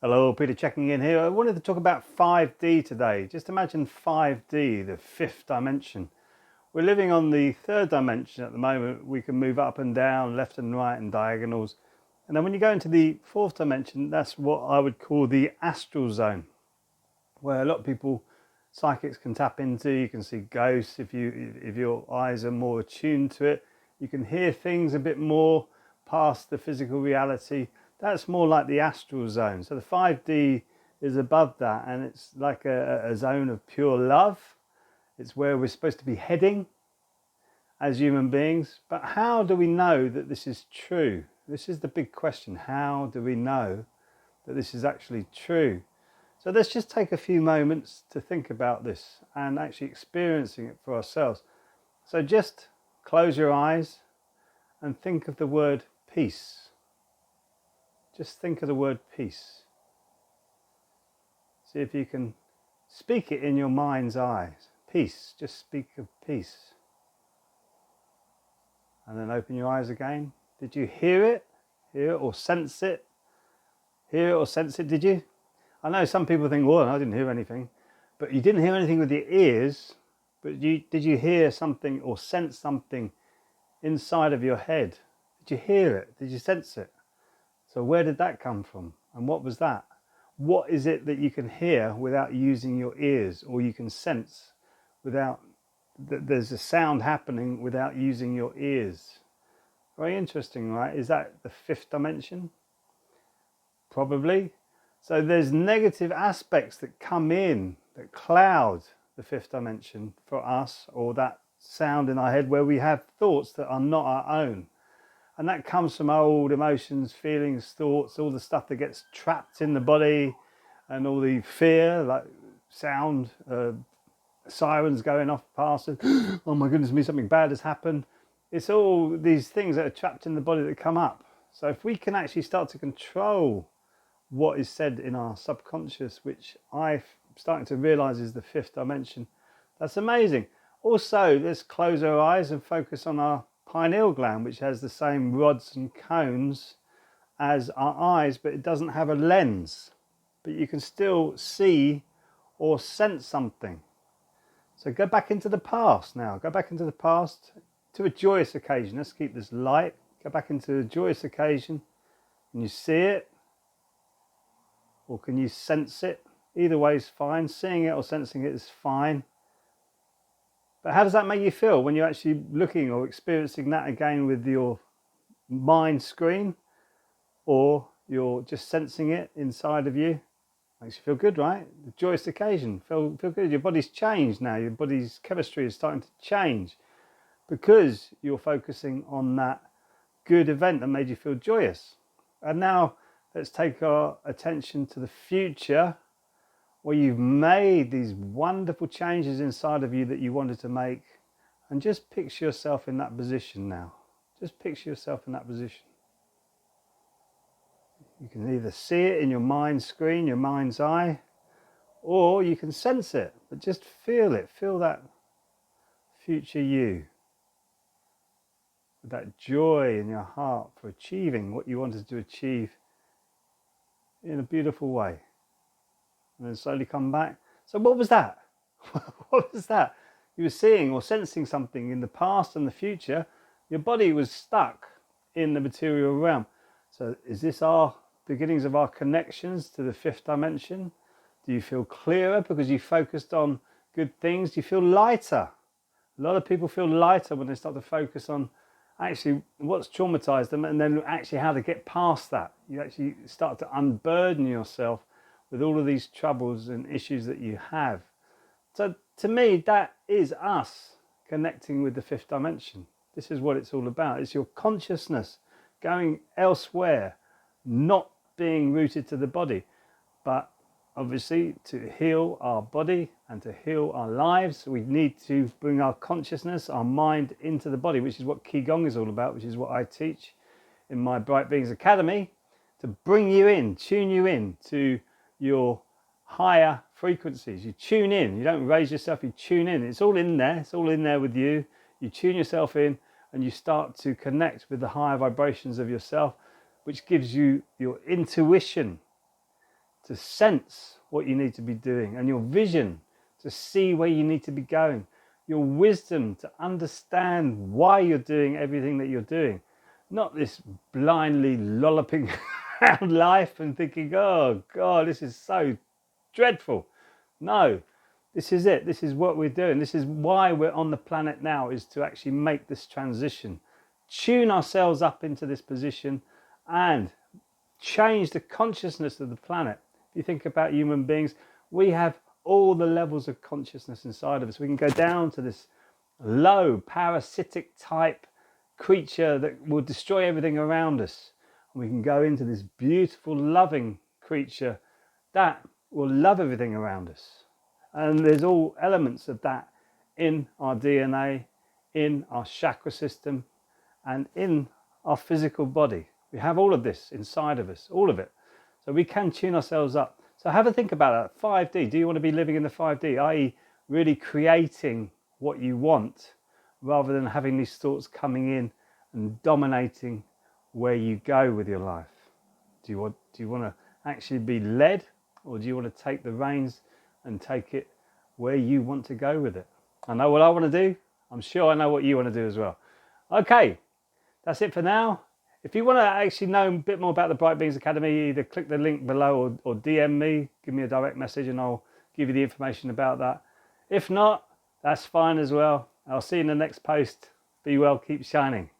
Hello, Peter checking in here. I wanted to talk about 5D today. Just imagine 5D, the fifth dimension. We're living on the third dimension at the moment. We can move up and down, left and right, and diagonals. And then when you go into the fourth dimension, that's what I would call the astral zone, where a lot of people, psychics, can tap into. You can see ghosts if your eyes are more attuned to it. You can hear things a bit more past the physical reality. That's more like the astral zone. So the 5D is above that, and it's like a zone of pure love. It's where we're supposed to be heading as human beings. But how do we know that this is true? This is the big question. How do we know that this is actually true? So let's just take a few moments to think about this and actually experiencing it for ourselves. So just close your eyes and think of the word peace. Just think of the word peace. See if you can speak it in your mind's eye. Peace, just speak of peace. And then open your eyes again. Did you hear it? Hear it or sense it? Hear it or sense it, did you? I know some people think, well, I didn't hear anything. But you didn't hear anything with your ears, but did you hear something or sense something inside of your head? Did you hear it? Did you sense it? So where did that come from? And what was that? What is it that you can hear without using your ears, or you can sense without, there's a sound happening without using your ears? Very interesting, right? Is that the fifth dimension? Probably. So there's negative aspects that come in, that cloud the fifth dimension for us, or that sound in our head where we have thoughts that are not our own. And that comes from our old emotions, feelings, thoughts, all the stuff that gets trapped in the body, and all the fear, like sound, sirens going off past us. Oh my goodness me, something bad has happened. It's all these things that are trapped in the body that come up. So if we can actually start to control what is said in our subconscious, which I'm starting to realize is the fifth dimension, that's amazing. Also, let's close our eyes and focus on our pineal gland, which has the same rods and cones as our eyes, but it doesn't have a lens. But you can still see or sense something. So go back into the past now. Go back into the past to a joyous occasion. Let's keep this light. Go back into a joyous occasion. Can you see it? Or can you sense it? Either way is fine. Seeing it or sensing it is fine. But how does that make you feel when you're actually looking or experiencing that again with your mind screen, or you're just sensing it inside of you? Makes you feel good, right? The joyous occasion. Feel good. Your body's changed now. Your body's chemistry is starting to change because you're focusing on that good event that made you feel joyous. And now let's take our attention to the future, where you've made these wonderful changes inside of you that you wanted to make, and just picture yourself in that position now. Just picture yourself in that position. You can either see it in your mind screen, your mind's eye, or you can sense it, but just feel it. Feel that future you, with that joy in your heart for achieving what you wanted to achieve in a beautiful way. And then slowly come back. So what was that? What was that? You were seeing or sensing something in the past and the future. Your body was stuck in the material realm. So is this our beginnings of our connections to the fifth dimension? Do you feel clearer because you focused on good things? Do you feel lighter? A lot of people feel lighter when they start to focus on actually what's traumatized them, and then actually how to get past that. You actually start to unburden yourself with all of these troubles and issues that you have. So to me, that is us connecting with the fifth dimension. This is what it's all about. It's your consciousness going elsewhere, not being rooted to the body. But obviously, to heal our body and to heal our lives, we need to bring our consciousness, our mind into the body, which is what Ki Gong is all about, which is what I teach in my Bright Beings Academy, to bring you in, tune you in to your higher frequencies. You tune in, you don't raise yourself, you tune in. It's all in there, it's all in there with you. You tune yourself in and you start to connect with the higher vibrations of yourself, which gives you your intuition, to sense what you need to be doing, and your vision to see where you need to be going, your wisdom to understand why you're doing everything that you're doing, not this blindly lolloping around life and thinking, oh God, this is so dreadful. No, this is it. This is what we're doing. This is why we're on the planet now, is to actually make this transition, tune ourselves up into this position and change the consciousness of the planet. If you think about human beings, we have all the levels of consciousness inside of us. We can go down to this low parasitic type creature that will destroy everything around us. We can go into this beautiful loving creature that will love everything around us. And there's all elements of that in our DNA, in our chakra system, and in our physical body. We have all of this inside of us, all of it. So we can tune ourselves up. So have a think about that. 5D. Do you want to be living in the 5D, i.e. really creating what you want, rather than having these thoughts coming in and dominating where you go with your life? Do you want to actually be led, or do you want to take the reins and take it where you want to go with it? I know what I want to do. I'm sure I know what you want to do as well. Okay, that's it for now. If you want to actually know a bit more about the Bright Beings Academy, either click the link below or DM me, give me a direct message, and I'll give you the information about that. If not, that's fine as well. I'll see you in the next post. Be well, keep shining.